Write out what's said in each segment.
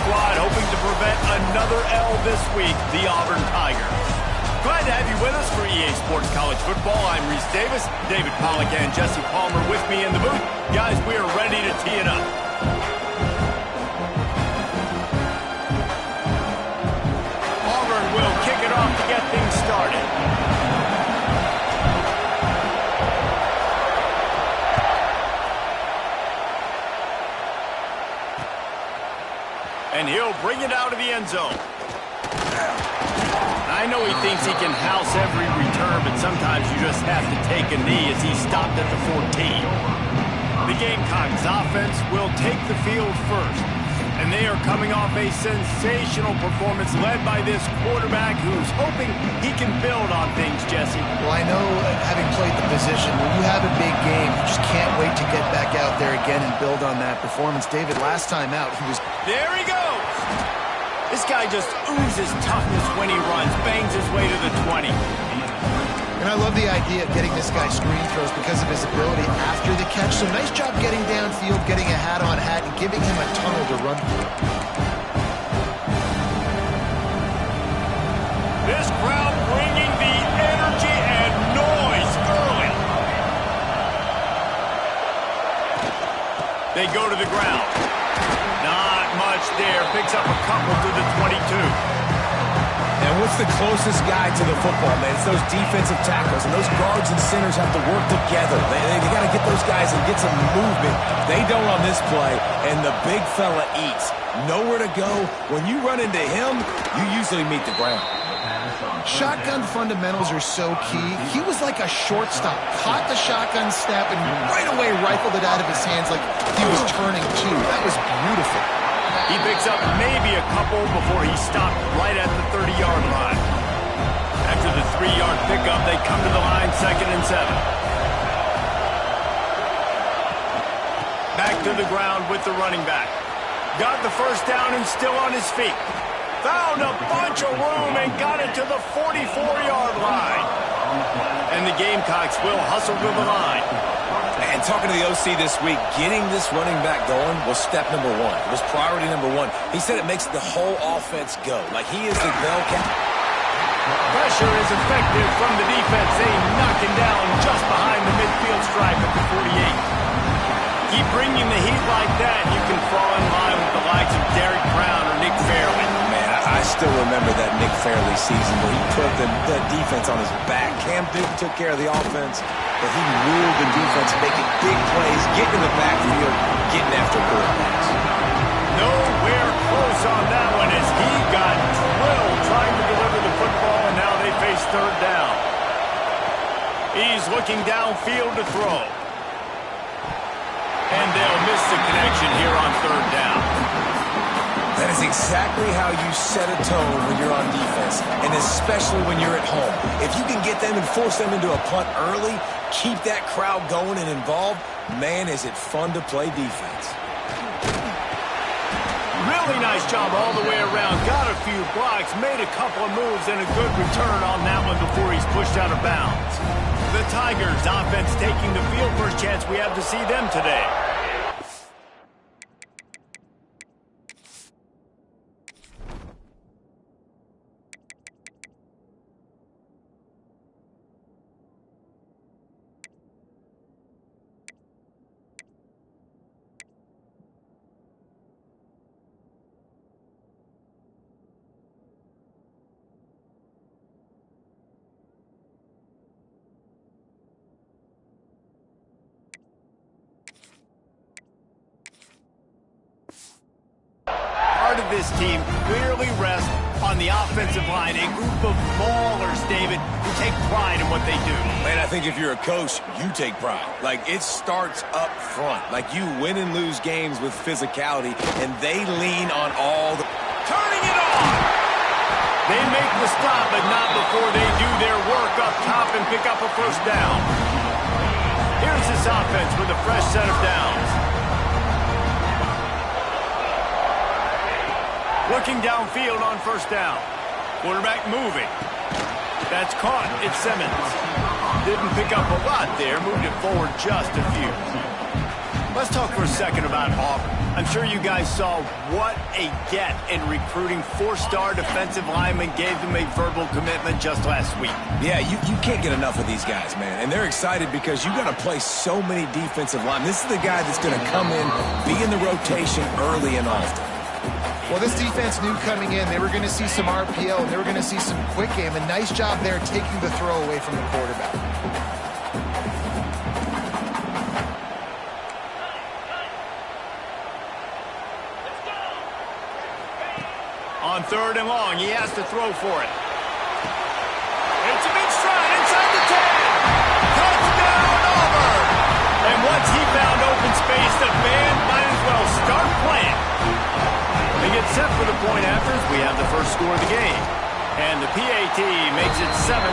squad hoping to prevent another L this week, the Auburn Tigers. Glad to have you with us for EA Sports College Football. I'm Reese Davis, David Pollack and Jesse Palmer with me in the booth. Guys, we are ready to tee it up. Auburn will kick it off to get things started. And he'll bring it out of the end zone. I know he thinks he can house every return, but sometimes you just have to take a knee as he stopped at the 14. The Gamecocks offense will take the field first. And they are coming off a sensational performance led by this quarterback who's hoping he can build on things, Jesse. Well, I know, having played the position, when you have a big game, you just can't wait to get back out there again and build on that performance. David, last time out, he was... There he goes! This guy just oozes toughness when he runs, bangs his way to the 20. And I love the idea of getting this guy screen throws because of his ability after the catch. So nice job getting downfield, getting a hat-on hat, and giving him a tunnel to run through. This crowd bringing the energy and noise early. They go to the ground. Not much there. Picks up a couple to the 22. And what's the closest guy to the football, man? It's those defensive tackles, and those guards and centers have to work together. They got to get those guys and get some movement. They don't on this play, and the big fella eats. Nowhere to go. When you run into him, you usually meet the ground. Shotgun fundamentals are so key. He was like a shortstop. Caught the shotgun snap and right away rifled it out of his hands like he was turning two. That was beautiful. He picks up maybe a couple before he stopped right at the 30-yard line. After the 3-yard pickup, they come to the line, 2nd and 7. Back to the ground with the running back. Got the first down and still on his feet. Found a bunch of room and got it to the 44-yard line. And the Gamecocks will hustle to the line. And talking to the OC this week, getting this running back going was step number one. It was priority number one. He said it makes the whole offense go. Like he is the bell cow. Pressure is effective from the defense. They knock him down just behind the midfield stripe at the 48. Keep bringing the heat like that, you can fall in line with the likes of Derek Brown or Nick Fairley. Man, I still remember that Nick Fairley season where he put the defense on his back. Cam Newton took care of the offense, but he ruled the defense, making big plays, getting in the backfield, getting after quarterbacks. Nowhere close on that one as he got drilled trying to deliver the football, and now they face 3rd down. He's looking downfield to throw. And they'll miss the connection here on 3rd down. That is exactly how you set a tone when you're on defense, and especially when you're at home. If you can get them and force them into a punt early, keep that crowd going and involved, man, is it fun to play defense. Really nice job all the way around. Got a few blocks, made a couple of moves, and a good return on that one before he's pushed out of bounds. The Tigers offense taking the field. First chance we have to see them today. This team clearly rests on the offensive line, a group of ballers, David, who take pride in what they do. Man, I think if you're a coach, you take pride. Like, it starts up front. Like, you win and lose games with physicality, and they lean on all the... Turning it on! They make the stop, but not before they do their work up top and pick up a first down. Here's this offense with a fresh set of downs. Looking downfield on first down. Quarterback moving. That's caught. It's Simmons. Didn't pick up a lot there. Moved it forward just a few. Let's talk for a second about Auburn. I'm sure you guys saw what a get in recruiting. 4-star defensive linemen gave them a verbal commitment just last week. Yeah, you can't get enough of these guys, man. And they're excited because you got to play so many defensive linemen. This is the guy that's going to come in, be in the rotation early and often. Well, this defense knew coming in they were going to see some RPO and they were going to see some quick game. A nice job there taking the throw away from the quarterback. On 3rd and long, he has to throw for it. It's a big stride inside the 10. Touchdown, Auburn! And once he found open space, the band might as well start playing. They get set for the point afters. We have the first score of the game. And the PAT makes it 7-0.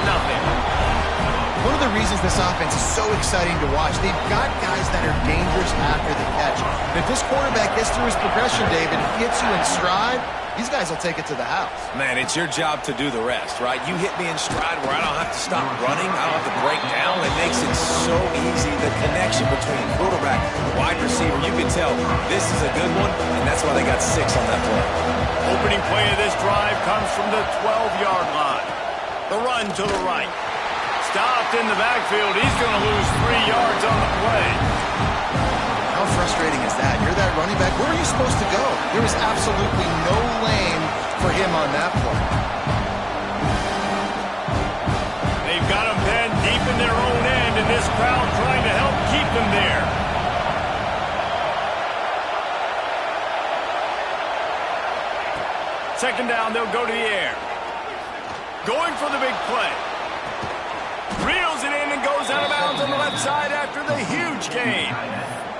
One of the reasons this offense is so exciting to watch, they've got guys that are dangerous after the catch. And if this quarterback gets through his progression, David, gets you in stride, these guys will take it to the house. Man, it's your job to do the rest, right? You hit me in stride where I don't have to stop running. I don't have to break down. It makes it so easy. The connection between quarterback and wide receiver, you can tell this is a good one, and that's why they got 6 on that play. Opening play of this drive comes from the 12-yard line. The run to the right. Stopped in the backfield. He's going to lose 3 yards on the play. How frustrating is that? You're that running back. Where are you supposed to go? There was absolutely no lane for him on that play. They've got him pinned deep in their own end, and this crowd trying to help keep them there. Second down, they'll go to the air. Going for the big play. Reels it in and goes out of bounds on the left side after the huge gain.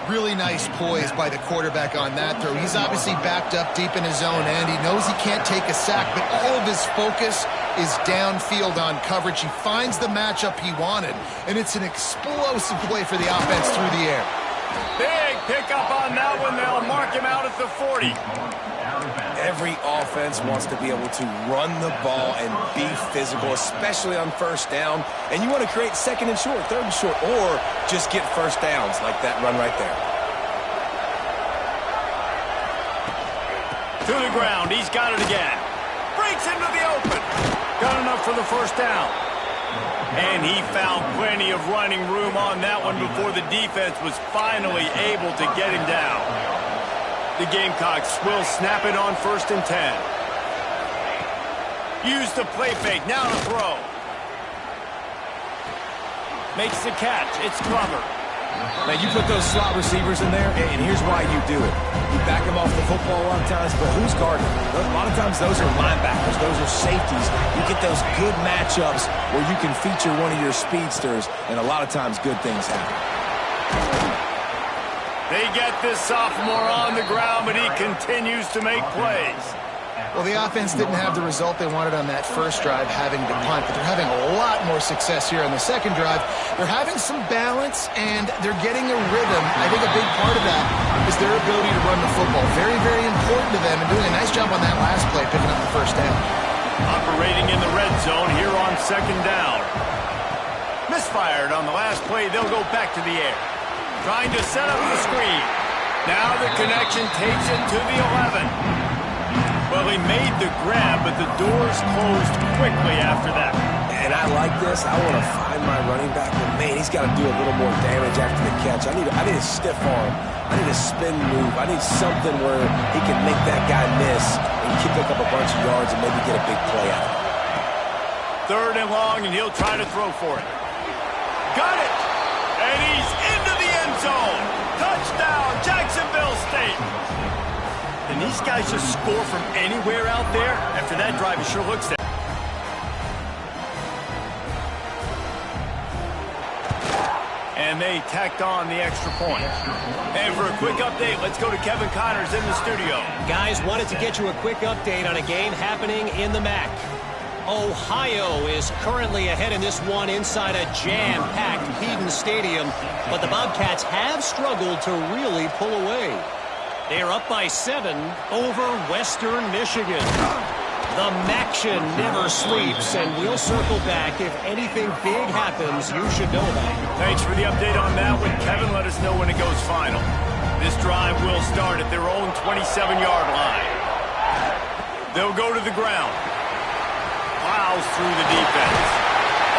Really nice poise by the quarterback on that throw. He's obviously backed up deep in his own end. He knows he can't take a sack, but all of his focus is downfield on coverage. He finds the matchup he wanted, and it's an explosive play for the offense through the air. Big pickup on that one. They'll mark him out at the 40. Every offense wants to be able to run the ball and be physical, especially on first down. And you want to create 2nd and short, 3rd and short, or just get first downs like that run right there. To the ground. He's got it again. Breaks into the open. Got enough for the first down. And he found plenty of running room on that one before the defense was finally able to get him down. The Gamecocks will snap it on 1st and 10. Use the play fake. Now to throw. Makes the catch. It's Glover. Now, you put those slot receivers in there, and here's why you do it. You back them off the football a lot of times, but who's guarding them? A lot of times those are linebackers. Those are safeties. You get those good matchups where you can feature one of your speedsters, and a lot of times good things happen. They get this sophomore on the ground, but he continues to make plays. Well, the offense didn't have the result they wanted on that first drive, having to punt, but they're having a lot more success here on the second drive. They're having some balance, and they're getting a rhythm. I think a big part of that is their ability to run the football. Very, very important to them, and doing a nice job on that last play, picking up the first down. Operating in the red zone here on 2nd down. Misfired on the last play. They'll go back to the air. Trying to set up the screen. Now the connection takes it to the 11. Well, he made the grab, but the doors closed quickly after that. And I like this. I want to find my running back, but man, he's got to do a little more damage after the catch. I need a stiff arm. I need a spin move. I need something where he can make that guy miss and he can pick up a bunch of yards and maybe get a big play out of it. 3rd and long, and he'll try to throw for it. Got it! And he's into the end zone. Touchdown, Jacksonville State. And these guys just score from anywhere out there. After that drive, it sure looks that. And they tacked on the extra point. And for a quick update, let's go to Kevin Connors in the studio. Guys, wanted to get you a quick update on a game happening in the MAC. Ohio is currently ahead in this one inside a jam-packed Hedon Stadium, but the Bobcats have struggled to really pull away. They are up by 7 over Western Michigan. The Maction never sleeps, and we'll circle back. If anything big happens, you should know about it. Thanks for the update on that one, Kevin. Let us know when it goes final. This drive will start at their own 27-yard line. They'll go to the ground. Plows through the defense.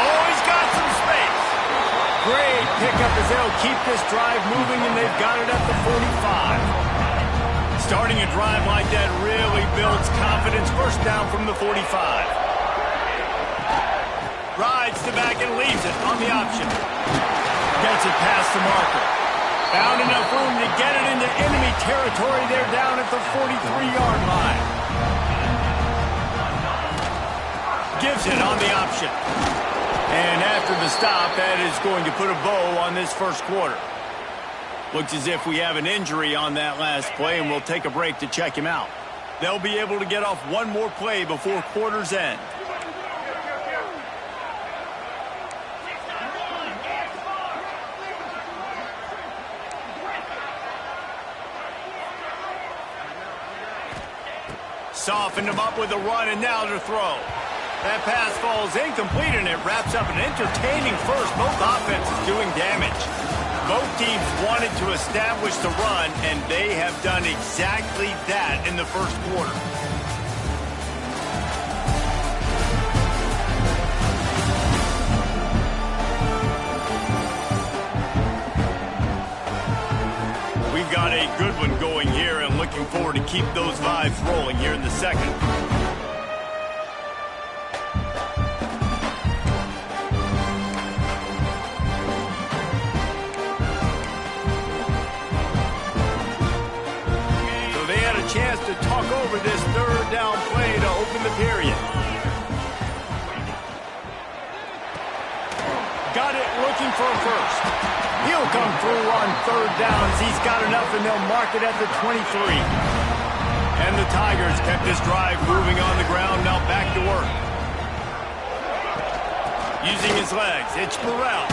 Oh, he's got some space. Great pickup as they'll keep this drive moving, and they've got it at the 45. Starting a drive like that really builds confidence. First down from the 45. Rides to back and leaves it on the option. Gets it past the marker. Found enough room to get it into enemy territory. They're down at the 43-yard line. Gives it on the option. And after the stop, that is going to put a bow on this first quarter. Looks as if we have an injury on that last play, and we'll take a break to check him out. They'll be able to get off one more play before quarter's end. Softened him up with a run, and now to throw. That pass falls incomplete, and it wraps up an entertaining first. Both offenses doing damage. Both teams wanted to establish the run, and they have done exactly that in the first quarter. We've got a good one going here, and looking forward to keep those vibes rolling here in the second. Chance to talk over this third down play to open the period. Got it looking for a first. He'll come through on third downs. He's got enough, and they'll mark it at the 23. And the Tigers kept this drive moving on the ground. Now back to work. Using his legs, it's Burrell.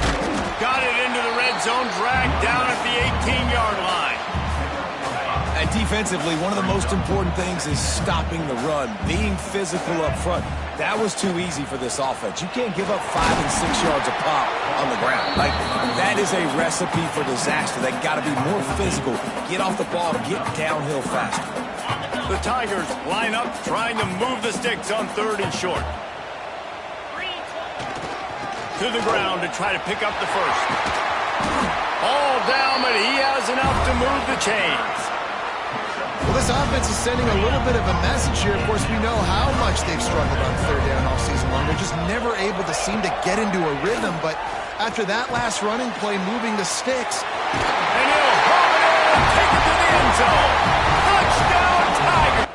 Got it into the red zone, dragged down at the 18-yard line. And defensively, one of the most important things is stopping the run, being physical up front. That was too easy for this offense. You can't give up 5 and 6 yards a pop on the ground. Like, that is a recipe for disaster. They got to be more physical, get off the ball, get downhill faster. The Tigers line up trying to move the sticks on third and short. To the ground to try to pick up the first. All down, but he has enough to move the chains. Well, this offense is sending a little bit of a message here. Of course, we know how much they've struggled on third down all season long. They're just never able to seem to get into a rhythm. But after that last running play, moving the sticks. And he'll haul it in and take it to the end zone. Touchdown, Tigers!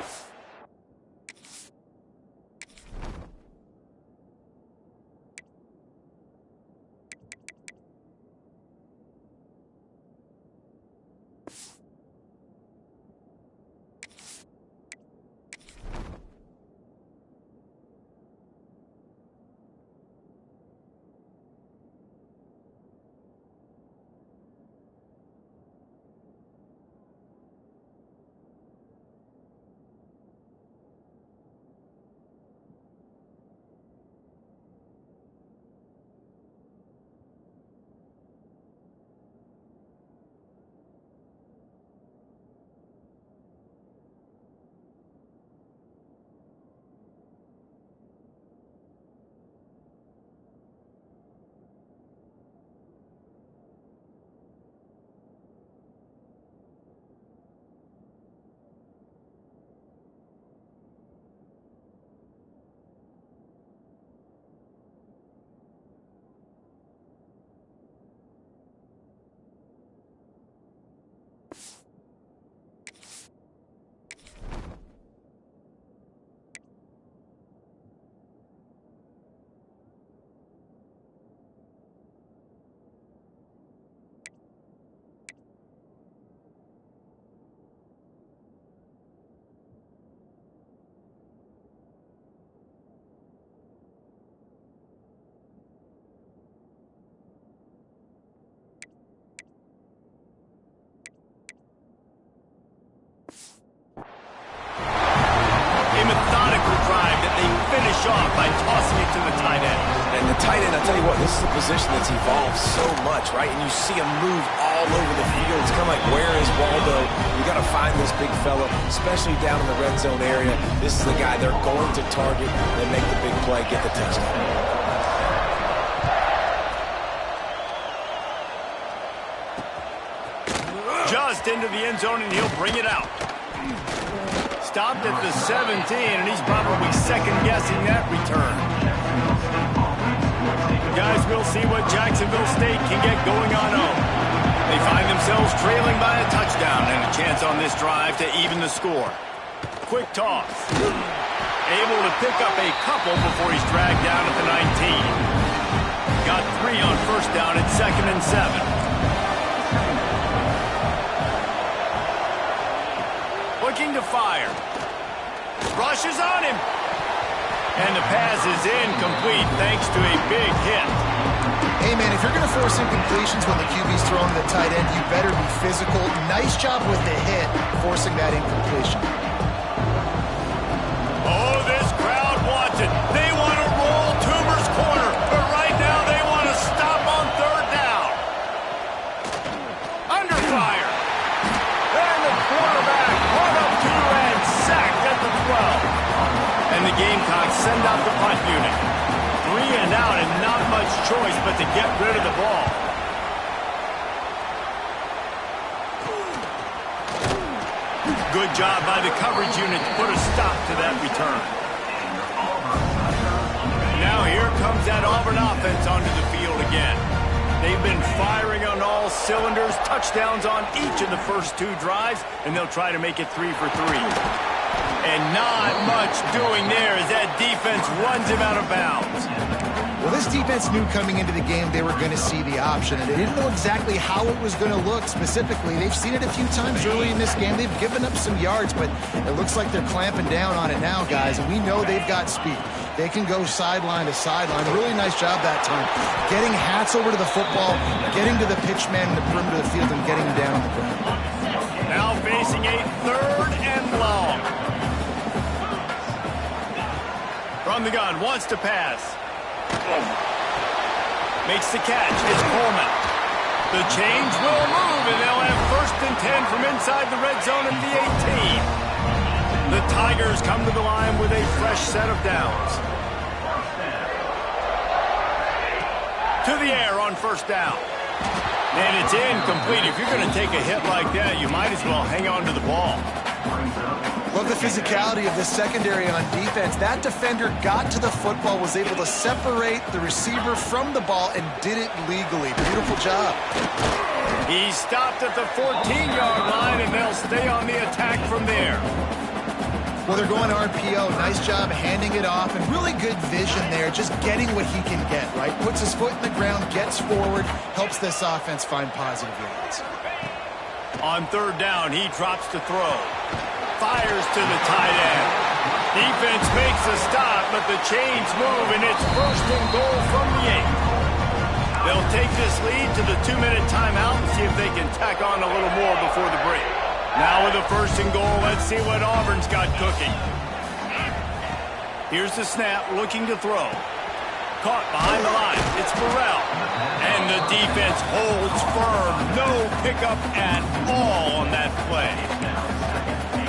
off by tossing it to the tight end. And the tight end, I'll tell you what, this is a position that's evolved so much, right? And you see him move all over the field. It's kind of like, where is Waldo? You got to find this big fella, especially down in the red zone area. This is the guy they're going to target and make the big play, get the touchdown. Just into the end zone, and he'll bring it out. Stopped at the 17, and he's probably second-guessing that return. Guys, we'll see what Jacksonville State can get going on home. They find themselves trailing by a touchdown and a chance on this drive to even the score. Quick toss. Able to pick up a couple before he's dragged down at the 19. Got 3 on first down at 2nd and 7. Looking to fire. Rushes on him. And the pass is incomplete thanks to a big hit. Hey, man, if you're going to force incompletions when the QB's throwing to the tight end, you better be physical. Nice job with the hit, forcing that incompletion. Oh, this crowd wants it. They want to roll Toomer's corner, but right now they want to stop on 3rd down. Under fire. And the quarterback run up to and sacked at the 12. And the Gamecocks send out the punt unit. 3 and out and not much choice but to get rid of the ball. Good job by the coverage unit to put a stop to that return. Now here comes that Auburn offense onto the field again. They've been firing on all cylinders, touchdowns on each of the first 2 drives, and they'll try to make it 3 for 3. And not much doing there as that defense runs him out of bounds. Well, this defense knew coming into the game they were going to see the option, and they didn't know exactly how it was going to look specifically. They've seen it a few times early in this game. They've given up some yards, but it looks like they're clamping down on it now, guys, and we know they've got speed. They can go sideline to sideline. Really nice job that time. Getting Hats over to the football, getting to the pitch man in the perimeter of the field, and getting him down on the ground. Now facing a 3rd and long. From the gun, wants to pass. Makes the catch. It's Coleman. The change will move, and they'll have 1st and 10 from inside the red zone at the 18. The Tigers come to the line with a fresh set of downs. To the air on 1st down. And it's incomplete. If you're going to take a hit like that, you might as well hang on to the ball. Love the physicality of the secondary on defense. That defender got to the football, was able to separate the receiver from the ball, and did it legally. Beautiful job. He stopped at the 14-yard line, and they'll stay on the attack from there. Well, they're going RPO. Nice job handing it off, and really good vision there, just getting what he can get, right? Puts his foot in the ground, gets forward, helps this offense find positive yards. On 3rd down, he drops to throw. Fires to the tight end. Defense makes a stop, but the chains move, and it's 1st and goal from the 8. They'll take this lead to the 2-minute timeout and see if they can tack on a little more before the break. Now with a 1st and goal, let's see what Auburn's got cooking. Here's the snap, looking to throw. Caught behind the line. It's Burrell. And the defense holds firm. No pickup at all on that play.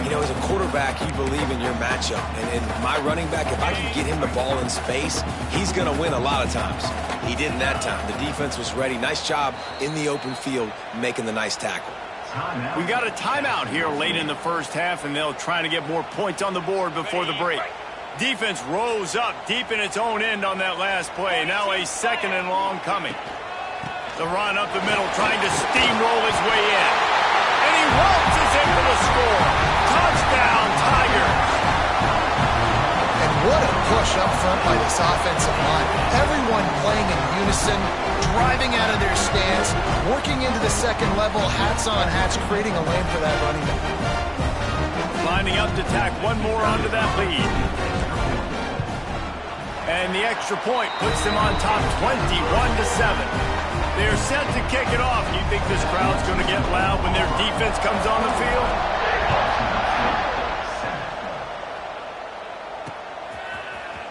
You know, as a quarterback, you believe in your matchup. And my running back, if I can get him the ball in space, he's going to win a lot of times. He didn't that time. The defense was ready. Nice job in the open field making the nice tackle. We got a timeout here late in the 1st half, and they'll try to get more points on the board before the break. Defense rose up deep in its own end on that last play. Now a 2nd and long coming. The run up the middle, trying to steamroll his way in. And he waltzes in for the score. Touchdown, Tigers. And what a push up front by this offensive line. Everyone playing in unison, driving out of their stance, working into the 2nd level, hats on hats, creating a lane for that running back. Lining up to tack one more onto that lead. And the extra point puts them on top 21-7. They're set to kick it off. Do you think this crowd's going to get loud when their defense comes on the field?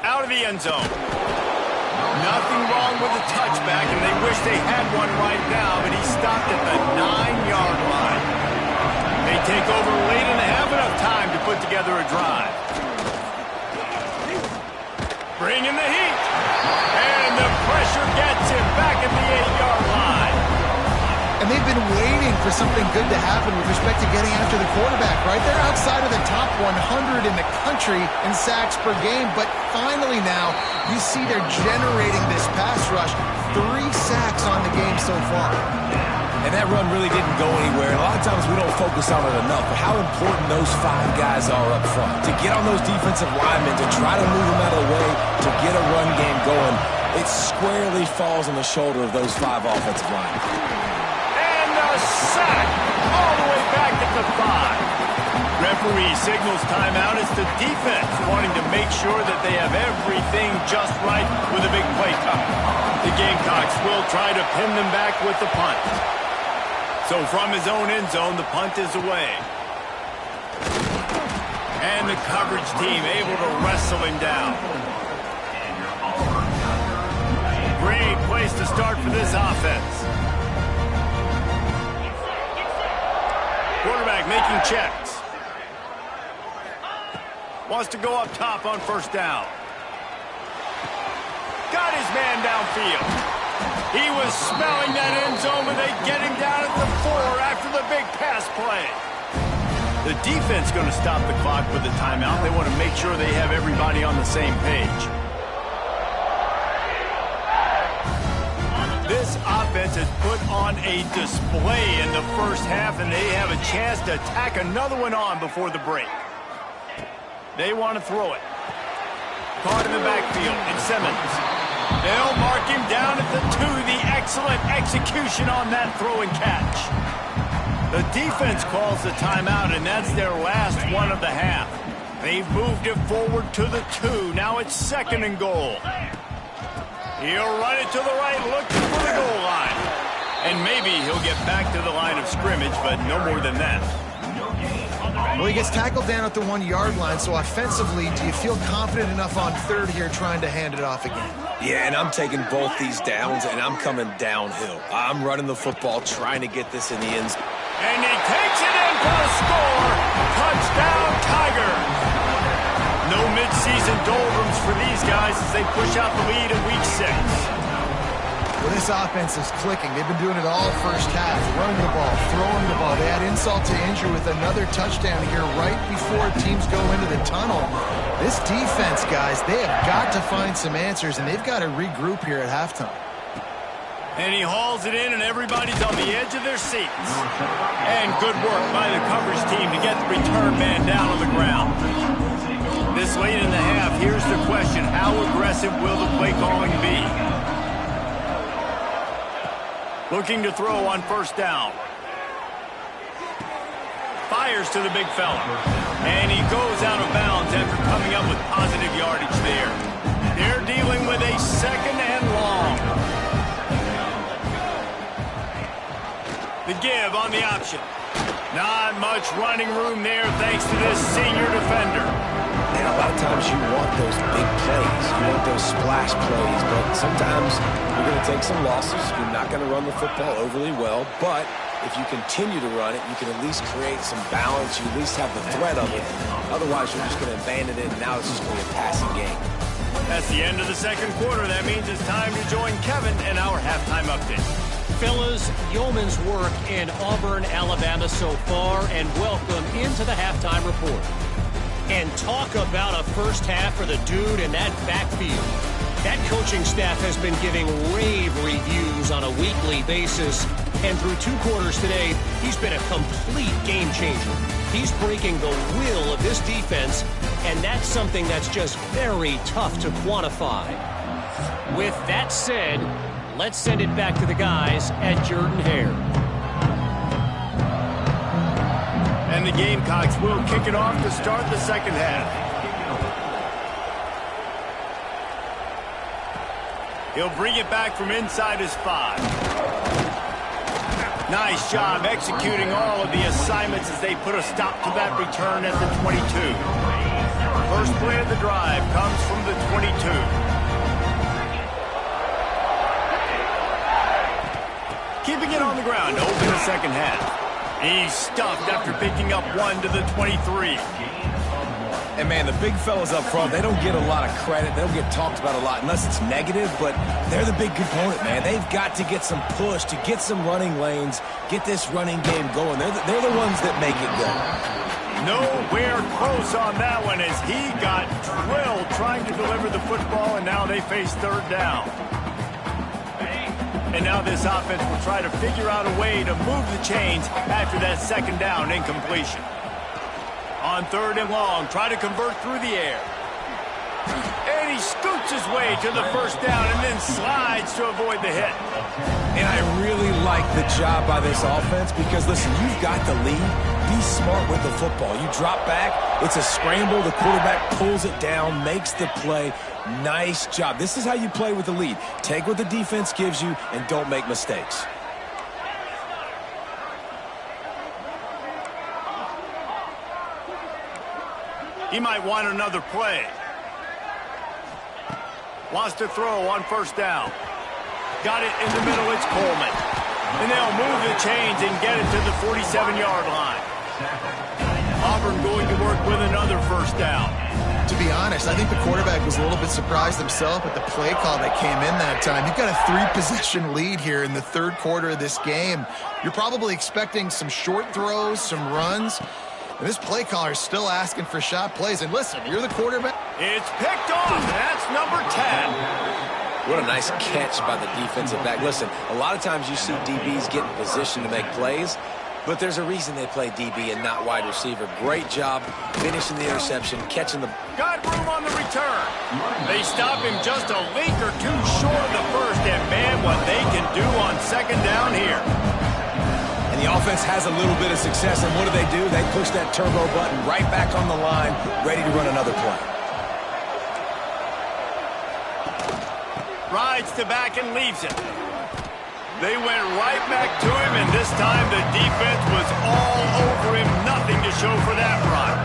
Out of the end zone. Nothing wrong with the touchback, and they wish they had one right now, but he stopped at the 9-yard line. They take over late and have enough time to put together a drive. Bring in the heat. And the pressure gets him back at the 8-yard line. And they've been waiting for something good to happen with respect to getting after the quarterback, right? They're outside of the top 100 in the country in sacks per game, but finally now you see they're generating this pass rush. 3 sacks on the game so far. And that run really didn't go anywhere. And a lot of times we don't focus on it enough, but how important those 5 guys are up front. To get on those defensive linemen, to try to move them out of the way, to get a run game going, it squarely falls on the shoulder of those 5 offensive linemen. And a sack all the way back at the 5. Referee signals timeout as the defense wanting to make sure that they have everything just right with a big play coming. The Gamecocks will try to pin them back with the punt. So from his own end zone, the punt is away. And the coverage team able to wrestle him down. Great place to start for this offense. Quarterback making checks. Wants to go up top on first down. Got his man downfield. He was smelling that end zone, but they get him down at the 4 after the big pass play. The defense going to stop the clock with the timeout. They want to make sure they have everybody on the same page. This offense has put on a display in the first half, and they have a chance to tack another one on before the break. They want to throw it. Caught in the backfield, and Simmons. They'll mark him down at the 2. The excellent execution on that throw and catch. The defense calls the timeout, and that's their last one of the half. They've moved it forward to the 2. Now it's 2nd and goal. He'll run it to the right, looking for the goal line. And maybe he'll get back to the line of scrimmage, but no more than that. Well, he gets tackled down at the 1-yard line, so offensively, do you feel confident enough on 3rd here trying to hand it off again? Yeah, and I'm taking both these downs, and I'm coming downhill. I'm running the football, trying to get this in the end zone. And he takes it in for the score. Touchdown, Tigers. No midseason doldrums for these guys as they push out the lead in Week 6. Well, this offense is clicking. They've been doing it all first half. Running the ball, throwing the ball. They had insult to injury with another touchdown here right before teams go into the tunnel. This defense, guys, they have got to find some answers, and they've got to regroup here at halftime. And he hauls it in, and everybody's on the edge of their seats. And good work by the coverage team to get the return man down on the ground. This late in the half, here's the question. How aggressive will the play calling be? Looking to throw on first down. Fires to the big fella. And he goes out of bounds after coming up with positive yardage there. They're dealing with a 2nd and long. The give on the option. Not much running room there thanks to this senior defender. And a lot of times you want those big plays. You want those splash plays, but sometimes you're going to take some losses. You're not going to run the football overly well, but if you continue to run it, you can at least create some balance. You at least have the threat of it. Otherwise, you're just going to abandon it, and now it's just going to be a passing game. That's the end of the second quarter. That means it's time to join Kevin in our halftime update. Fellas, yeoman's work in Auburn, Alabama so far, and welcome into the halftime report. And talk about a first half for the dude in that backfield. That coaching staff has been giving rave reviews on a weekly basis. And through 2 quarters today, he's been a complete game changer. He's breaking the will of this defense, and that's something that's just very tough to quantify. With that said, let's send it back to the guys at Jordan-Hare. And the Gamecocks will kick it off to start the second half. He'll bring it back from inside his 5. Nice job executing all of the assignments as they put a stop to that return at the 22. First play of the drive comes from the 22. Keeping it on the ground to open the second half. He's stuffed after picking up 1 to the 23. And, man, the big fellas up front, they don't get a lot of credit. They don't get talked about a lot unless it's negative, but they're the big component, man. They've got to get some push, to get some running lanes, get this running game going. They're the ones that make it go. Nowhere close on that one as he got drilled trying to deliver the football, and now they face third down. And now this offense will try to figure out a way to move the chains after that second down incompletion. On third and long, try to convert through the air. And he scoots his way to the first down and then slides to avoid the hit. And I really like the job by this offense because, listen, you've got the lead. Be smart with the football. You drop back, it's a scramble. The quarterback pulls it down, makes the play. Nice job. This is how you play with the lead. Take what the defense gives you and don't make mistakes. He might want another play. Wants to throw on first down. Got it in the middle, it's Coleman. And they'll move the chains and get it to the 47-yard line. Auburn going to work with another first down. To be honest, I think the quarterback was a little bit surprised himself at the play call that came in that time. You've got a 3-possession lead here in the third quarter of this game. You're probably expecting some short throws, some runs. And this play caller is still asking for shot plays. And listen, you're the quarterback. It's picked off. That's number 10. What a nice catch by the defensive back. Listen, a lot of times you see DBs get in position to make plays, but there's a reason they play DB and not wide receiver. Great job finishing the interception, catching the... Got room on the return. They stop him just a link or two short of the first, and man, what they can do on second down here. And the offense has a little bit of success, and what do? They push that turbo button right back on the line, ready to run another play. Rides to back and leaves it. They went right back to him, and this time the defense was all over him. Nothing to show for that run.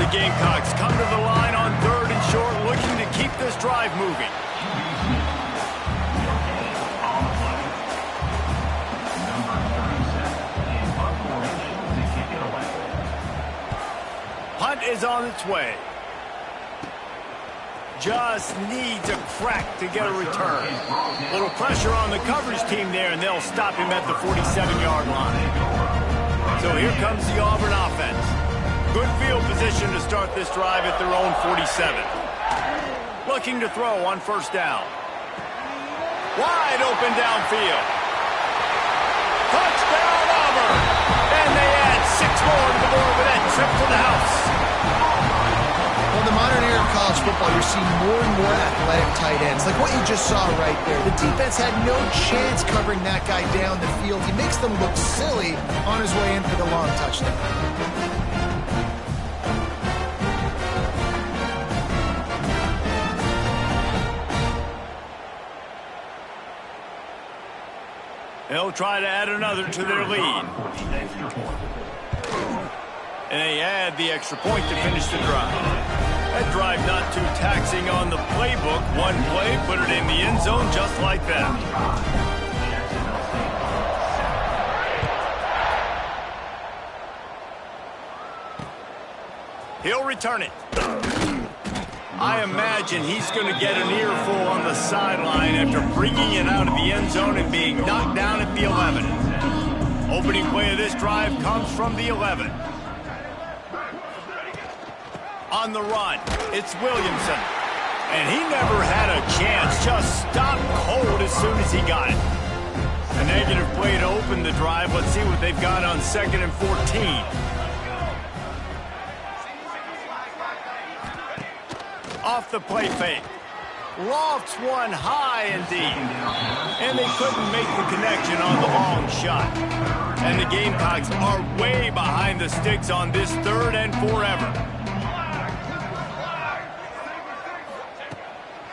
The Gamecocks come to the line on third and short, looking to keep this drive moving. Punt is on its way. Just needs a crack to get a return. Little pressure on the coverage team there, and they'll stop him at the 47-yard line. So here comes the Auburn offense. Good field position to start this drive at their own 47. Looking to throw on first down. Wide open downfield. Touchdown, Auburn! And they add 6 more to the board with that trip to the house. Well, in the modern era of college football, you're seeing more and more athletic tight ends, like what you just saw right there. The defense had no chance covering that guy down the field. He makes them look silly on his way in for the long touchdown. They'll try to add another to their lead. And they add the extra point to finish the drive. That drive not too taxing on the playbook. One play, put it in the end zone just like that. He'll return it. I imagine he's going to get an earful on the sideline after bringing it out of the end zone and being knocked down at the 11. Opening play of this drive comes from the 11. On the run, it's Williamson. And he never had a chance, just stopped cold as soon as he got it. A negative play to open the drive. Let's see what they've got on 2nd and 14. Off the play fake. Lofts one high and deep. And they couldn't make the connection on the long shot. And the Gamecocks are way behind the sticks on this 3rd and forever.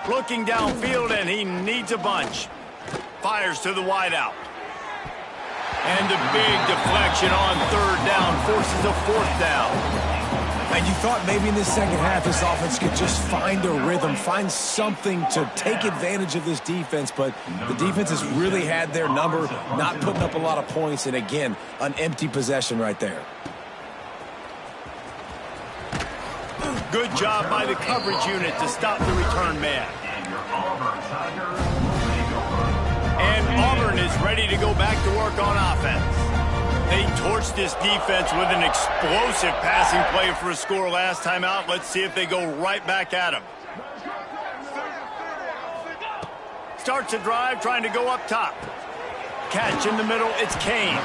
Looking downfield, and he needs a bunch. Fires to the wideout. And the big deflection on 3rd down forces a 4th down. And you thought maybe in this second half this offense could just find a rhythm, find something to take advantage of this defense, but the defense has really had their number, not putting up a lot of points, and again, an empty possession right there. Good job by the coverage unit to stop the return man. And Auburn is ready to go back to work on offense. They torched this defense with an explosive passing play for a score last time out. Let's see if they go right back at him. Starts a drive, trying to go up top. Catch in the middle, it's Kane.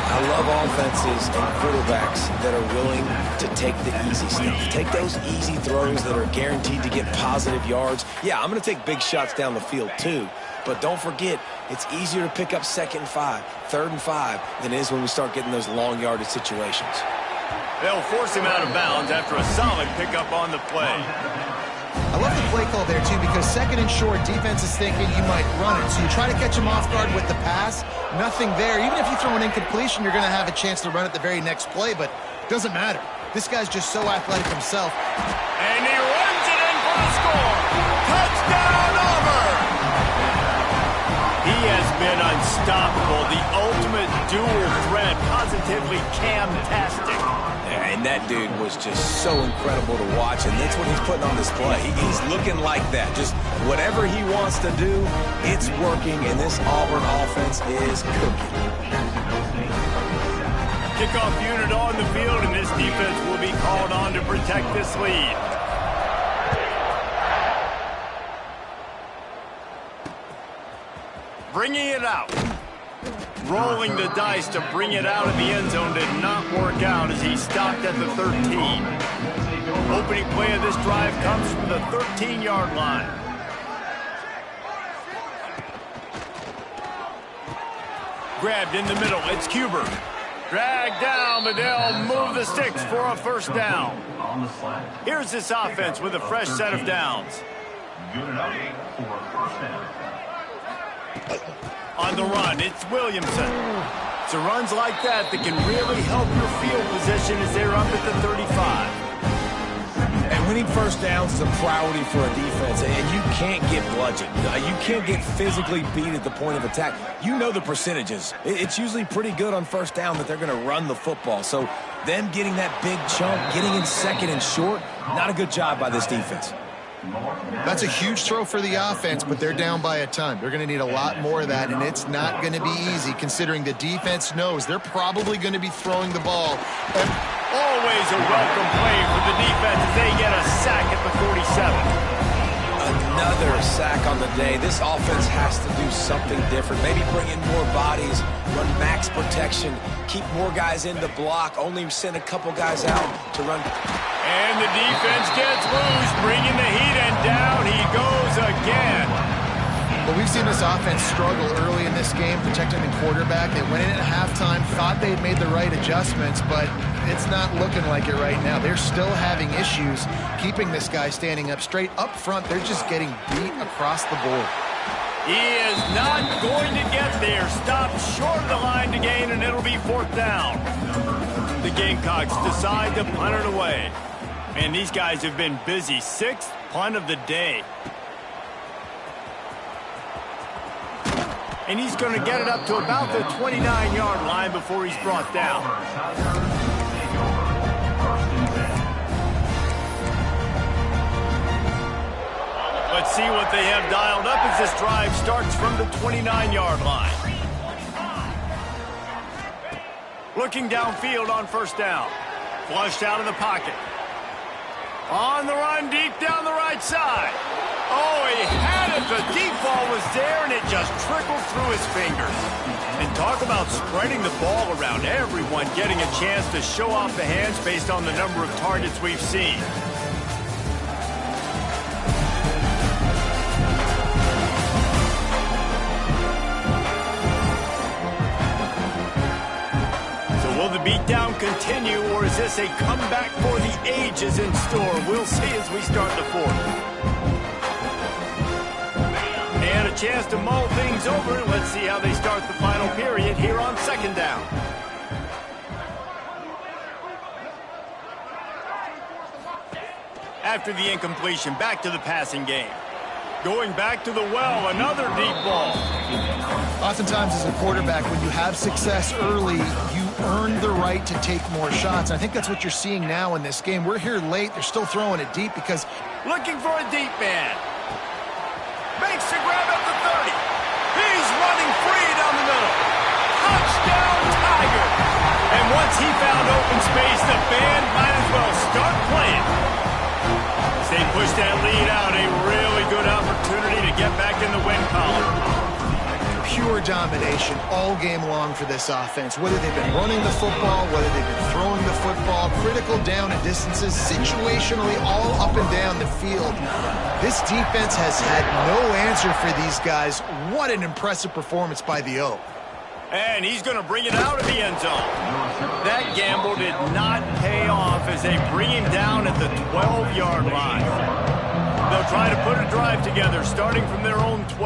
I love offenses and quarterbacks that are willing to take the easy stuff. Take those easy throws that are guaranteed to get positive yards. Yeah, I'm going to take big shots down the field too. But don't forget, it's easier to pick up 2nd and 5, 3rd and 5 than it is when we start getting those long yardage situations. They'll force him out of bounds after a solid pickup on the play. I love the play call there, too, because 2nd and short, defense is thinking you might run it. So you try to catch him off guard with the pass, nothing there. Even if you throw an incompletion, you're going to have a chance to run it the very next play, but it doesn't matter. This guy's just so athletic himself. And he runs it in for the score. Touchdown, Auburn! He has been unstoppable, the ultimate dual threat, positively Cam-tastic. And that dude was just so incredible to watch, and that's what he's putting on display. He's looking like that. Just whatever he wants to do, it's working, and this Auburn offense is cooking. Kickoff unit on the field, and this defense will be called on to protect this lead. Bringing it out. Rolling the dice to bring it out of the end zone did not work out as he stopped at the 13. Opening play of this drive comes from the 13-yard line. Grabbed in the middle, it's Cuber. Dragged down, but they'll move the sticks for a first down. Here's this offense with a fresh set of downs. On the run, it's Williamson. It's runs like that can really help your field position as they're up at the 35. And winning first downs is a priority for a defense, and you can't get bludgeoned. You can't get physically beat at the point of attack. You know the percentages. It's usually pretty good on first down that they're going to run the football. So them getting that big chunk, getting in 2nd and short, not a good job by this defense. That's a huge throw for the offense, but they're down by a ton. They're going to need a lot more of that, and it's not going to be easy considering the defense knows they're probably going to be throwing the ball. And always a welcome play for the defense as they get a sack at the 47. Another sack on the day. This offense has to do something different. Maybe bring in more bodies, run max protection, keep more guys in the block, only send a couple guys out to run. And the defense gets loose, bringing the heat, and down he goes again. Well, we've seen this offense struggle early in this game, protecting the quarterback. They went in at halftime, thought they'd made the right adjustments, but it's not looking like it right now. They're still having issues keeping this guy standing up straight. Up front, they're just getting beat across the board. He is not going to get there. Stopped short of the line to gain, and it'll be 4th down. The Gamecocks decide to punt it away. And these guys have been busy. 6th punt of the day. And he's going to get it up to about the 29-yard line before he's brought down. Let's see what they have dialed up as this drive starts from the 29-yard line. Looking downfield on first down. Flushed out of the pocket. On the run, deep down the right side. Oh, he had it. The deep ball was there, and it just trickled through his fingers. And talk about spreading the ball around. Everyone getting a chance to show off the hands based on the number of targets we've seen. Will the beatdown continue, or is this a comeback for the ages in store? We'll see as we start the 4th. And a chance to mull things over. Let's see how they start the final period here on 2nd down. After the incompletion, back to the passing game. Going back to the well, another deep ball. Oftentimes as a quarterback, when you have success early, you earn the right to take more shots. I think that's what you're seeing now in this game. We're here late. They're still throwing it deep because... Looking for a deep man. Makes the grab at the 30. He's running free down the middle. Touchdown, Tiger. And once he found open space, the band might as well start playing. As they push that lead out, a really good opportunity to get back in the win column. Pure domination all game long for this offense. Whether they've been running the football, whether they've been throwing the football, critical down and distances, situationally all up and down the field. This defense has had no answer for these guys. What an impressive performance by the O. And he's going to bring it out of the end zone. That gamble did not pay off as they bring him down at the 12-yard line. They'll try to put a drive together starting from their own 12.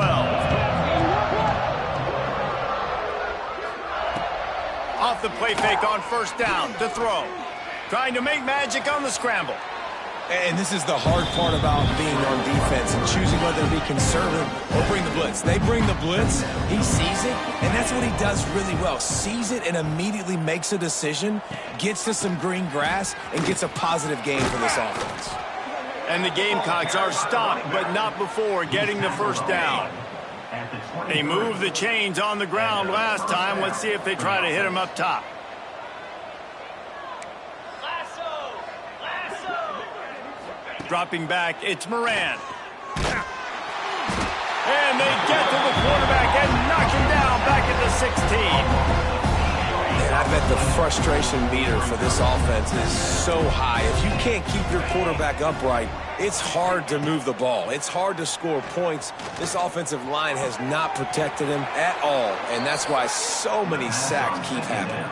Off the play fake on first down to throw. Trying to make magic on the scramble. And this is the hard part about being on defense and choosing whether to be conservative or bring the blitz. They bring the blitz, he sees it, and that's what he does really well. Sees it and immediately makes a decision, gets to some green grass, and gets a positive gain for this offense. And the Gamecocks are stopped, but not before getting the first down. They moved the chains on the ground last time. Let's see if they try to hit him up top. Dropping back, it's Moran. And they get to the quarterback and knock him down back at the 16. And I bet the frustration meter for this offense is so high. If you can't keep your quarterback upright, it's hard to move the ball. It's hard to score points. This offensive line has not protected him at all, and that's why so many sacks keep happening.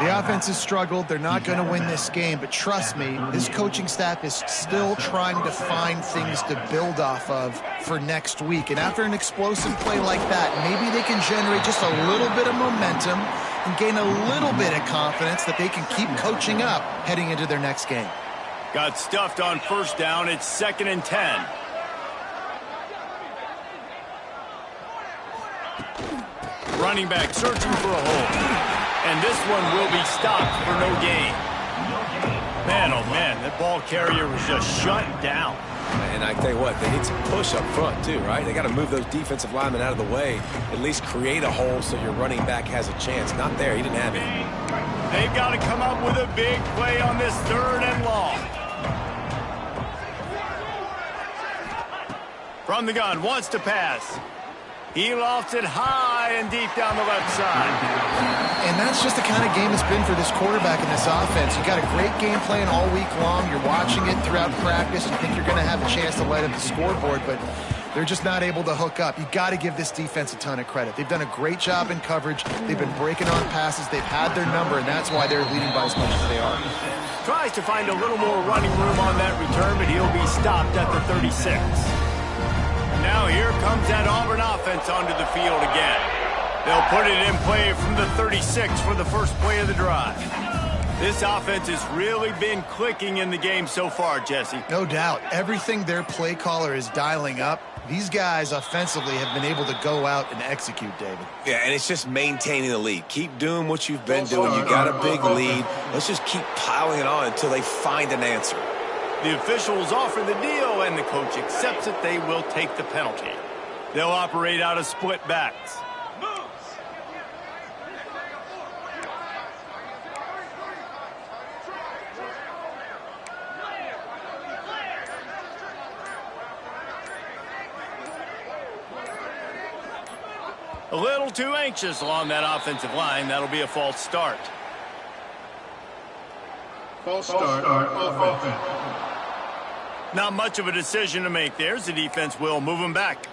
The offense has struggled. They're not going to win this game, but trust me, this coaching staff is still trying to find things to build off of for next week. And after an explosive play like that, maybe they can generate just a little bit of momentum and gain a little bit of confidence that they can keep coaching up heading into their next game. Got stuffed on first down. It's 2nd and 10. Running back searching for a hole. And this one will be stopped for no gain. Man, oh man, that ball carrier was just shut down. And I tell you what, they need some push up front too, right? They got to move those defensive linemen out of the way, at least create a hole so your running back has a chance. Not there, he didn't have it. They've got to come up with a big play on this 3rd and long. From the gun, wants to pass. He lofts it high and deep down the left side. And that's just the kind of game it's been for this quarterback in this offense. You got a great game plan all week long. You're watching it throughout practice. You think you're going to have a chance to light up the scoreboard, but they're just not able to hook up. You got to give this defense a ton of credit. They've done a great job in coverage. They've been breaking on passes. They've had their number, and that's why they're leading by as much as they are. Tries to find a little more running room on that return, but he'll be stopped at the 36. Now here comes that Auburn offense onto the field again. They'll put it in play from the 36 for the first play of the drive. This offense has really been clicking in the game so far, Jesse. No doubt. Everything their play caller is dialing up, these guys offensively have been able to go out and execute, David. Yeah, and it's just maintaining the lead. Keep doing what you've been doing. You got a big lead. Let's just keep piling it on until they find an answer. The officials offer the deal, and the coach accepts it. They will take the penalty. They'll operate out of split backs. A little too anxious along that offensive line. That'll be a false start. False start offense. Not much of a decision to make there, as the defense will move him back.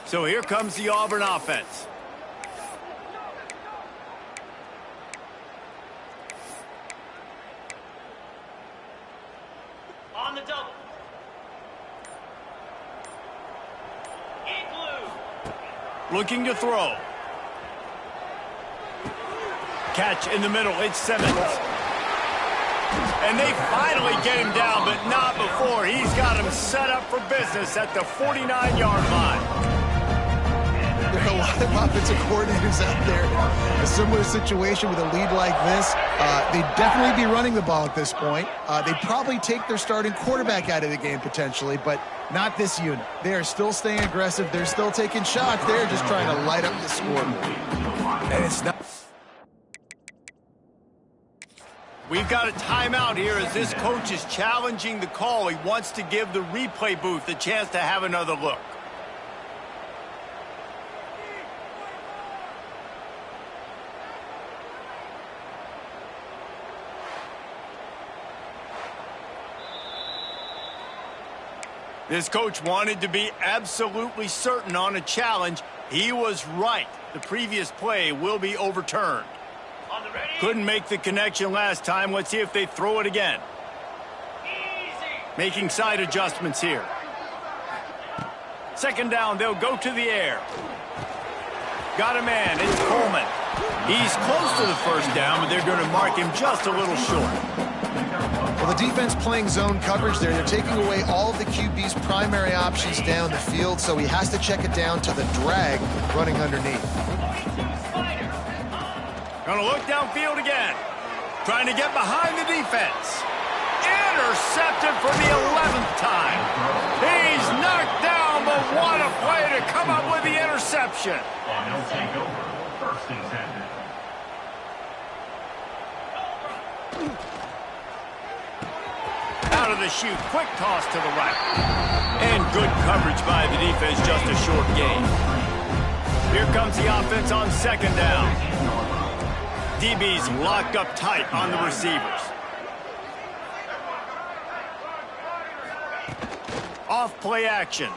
So here comes the Auburn offense. On the double. Looking to throw. Catch in the middle. It's Simmons. And they finally get him down, but not before. He's got him set up for business at the 49-yard line. There are a lot of offensive coordinators out there in a similar situation with a lead like this. They'd definitely be running the ball at this point. They'd probably take their starting quarterback out of the game potentially, but not this unit. They are still staying aggressive. They're still taking shots. They're just trying to light up the scoreboard. And it's not... We've got a timeout here as this coach is challenging the call. He wants to give the replay booth a chance to have another look. This coach wanted to be absolutely certain on a challenge. He was right. The previous play will be overturned. Couldn't make the connection last time. Let's see if they throw it again. Making side adjustments here. Second down, they'll go to the air. Got a man, it's Coleman. He's close to the first down, but they're going to mark him just a little short. Well, the defense playing zone coverage there. They're taking away all of the QB's primary options down the field, so he has to check it down to the drag running underneath. Going to look downfield again. Trying to get behind the defense. Intercepted for the 11th time. He's knocked down, but what a play to come up with the interception. And he'll take over. First and 10. Out of the chute, quick toss to the right. And good coverage by the defense, just a short gain. Here comes the offense on second down. DB's locked up tight on the receivers. Off play action.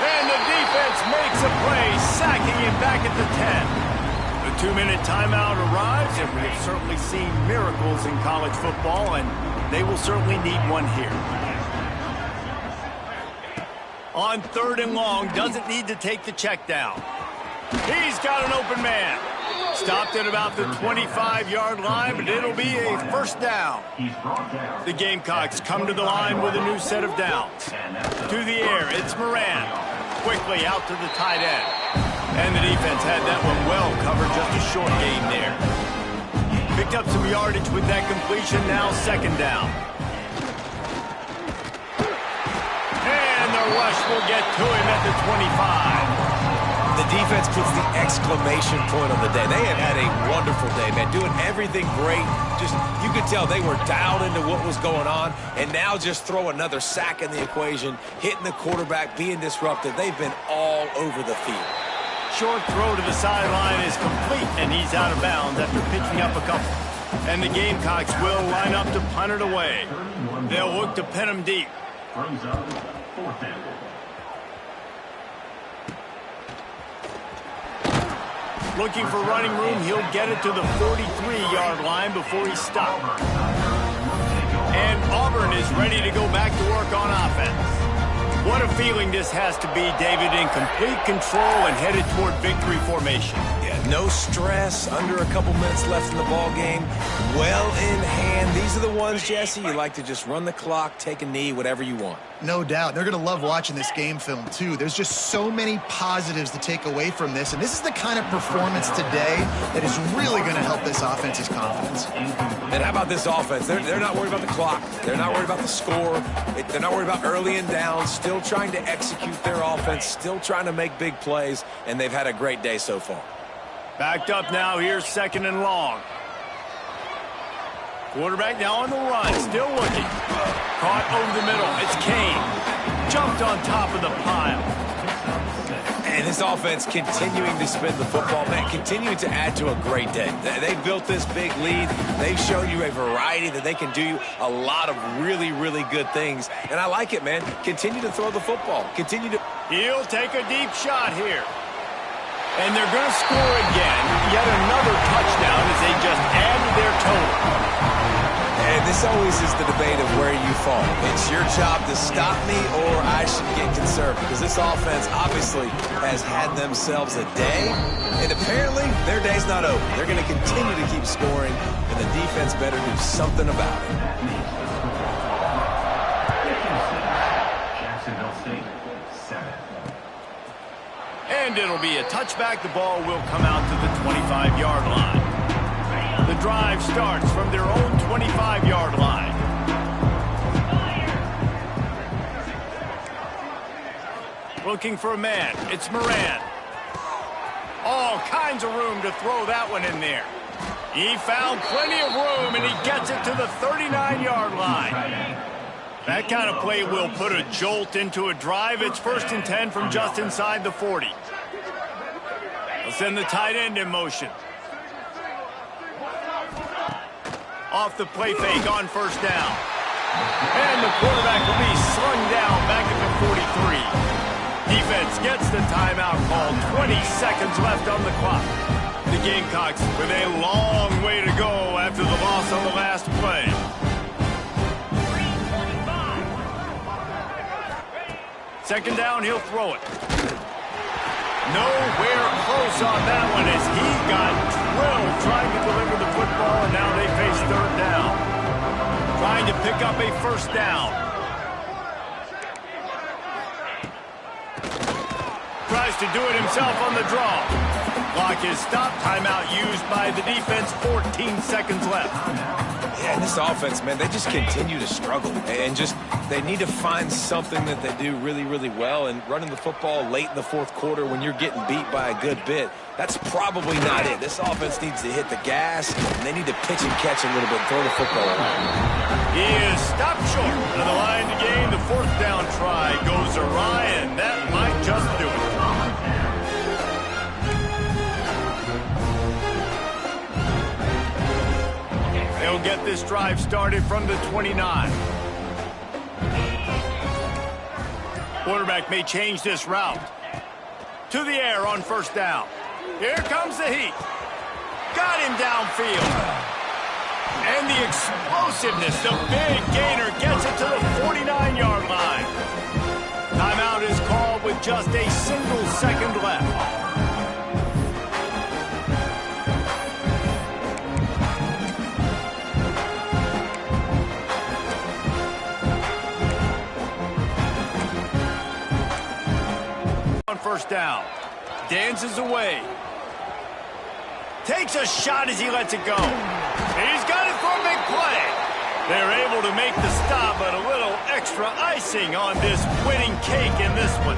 And the defense makes a play, sacking him back at the 10. The 2-minute timeout arrives, and we have certainly seen miracles in college football, and they will certainly need one here. On third and long, doesn't need to take the check down. He's got an open man. Stopped at about the 25-yard line, but it'll be a first down. The Gamecocks come to the line with a new set of downs. To the air, it's Moran. Quickly out to the tight end. And the defense had that one well covered, just a short gain there. Picked up some yardage with that completion, now second down. And the rush will get to him at the 25. The defense puts the exclamation point on the day. They have had a wonderful day, man. Doing everything great. Just, you could tell they were dialed into what was going on. And now just throw another sack in the equation, hitting the quarterback, being disruptive. They've been all over the field. Short throw to the sideline is complete, and he's out of bounds after picking up a couple. And the Gamecocks will line up to punt it away. They'll look to pin him deep. Brings up fourth down. Looking for running room, he'll get it to the 43-yard line before he's stopped. And Auburn is ready to go back to work on offense. What a feeling this has to be, David, in complete control and headed toward victory formation. Yeah, no stress, under a couple minutes left in the ball game. Well in hand. These are the ones, Jesse, you like to just run the clock, take a knee, whatever you want. No doubt. They're going to love watching this game film, too. There's just so many positives to take away from this, and this is the kind of performance today that is really going to help this offense's confidence. And how about this offense? They're not worried about the clock. They're not worried about the score. They're not worried about early and down. Still trying to execute their offense, still trying to make big plays, and they've had a great day so far. Backed up now, here's second and long. Quarterback now on the run, still looking. Caught over the middle, it's Kane. Jumped on top of the pile. And this offense continuing to spin the football, man, continuing to add to a great day. They've built this big lead. They've shown you a variety that they can do a lot of really, really good things. And I like it, man. Continue to throw the football. Continue to... He'll take a deep shot here. And they're going to score again. Yet another touchdown as they just add to their total. And this this always is the debate of where you fall. It's your job to stop me or I should get conservative, because this offense obviously has had themselves a day, and apparently their day's not over. They're going to continue to keep scoring, and the defense better do something about it. Jacksonville State, 7. And it'll be a touchback. The ball will come out to the 25-yard line. The drive starts from their own 25-yard line. Looking for a man. It's Moran. All kinds of room to throw that one in there. He found plenty of room, and he gets it to the 39-yard line. That kind of play will put a jolt into a drive. It's 1st and 10 from just inside the 40. They'll send the tight end in motion. Off the play fake on 1st down. And the quarterback will be slung down back at the 43. Defense gets the timeout called. 20 seconds left on the clock. The Gamecocks with a long way to go after the loss on the last play. Second down, he'll throw it. Nowhere close on that one as he got drilled trying to deliver the football, and now they face 3rd down. Trying to pick up a 1st down. Tries to do it himself on the draw. Clock is stopped. Timeout used by the defense. 14 seconds left. Yeah, this offense, man, they just continue to struggle. And they need to find something that they do really, really well. And running the football late in the 4th quarter when you're getting beat by a good bit, that's probably not it. This offense needs to hit the gas, and they need to pitch and catch a little bit and throw the football around. He is stopped short on the line to gain. The 4th down try goes awry, and that might just do it. They'll get this drive started from the 29. Quarterback may change this route. To the air on 1st down. Here comes the heat. Got him downfield. And the explosiveness, the big gainer gets it to the 49-yard line. Timeout is called with just a single second left. On 1st down. Dances away. Takes a shot as he lets it go. He's got it for a big play. They're able to make the stop, but a little extra icing on this winning cake in this one.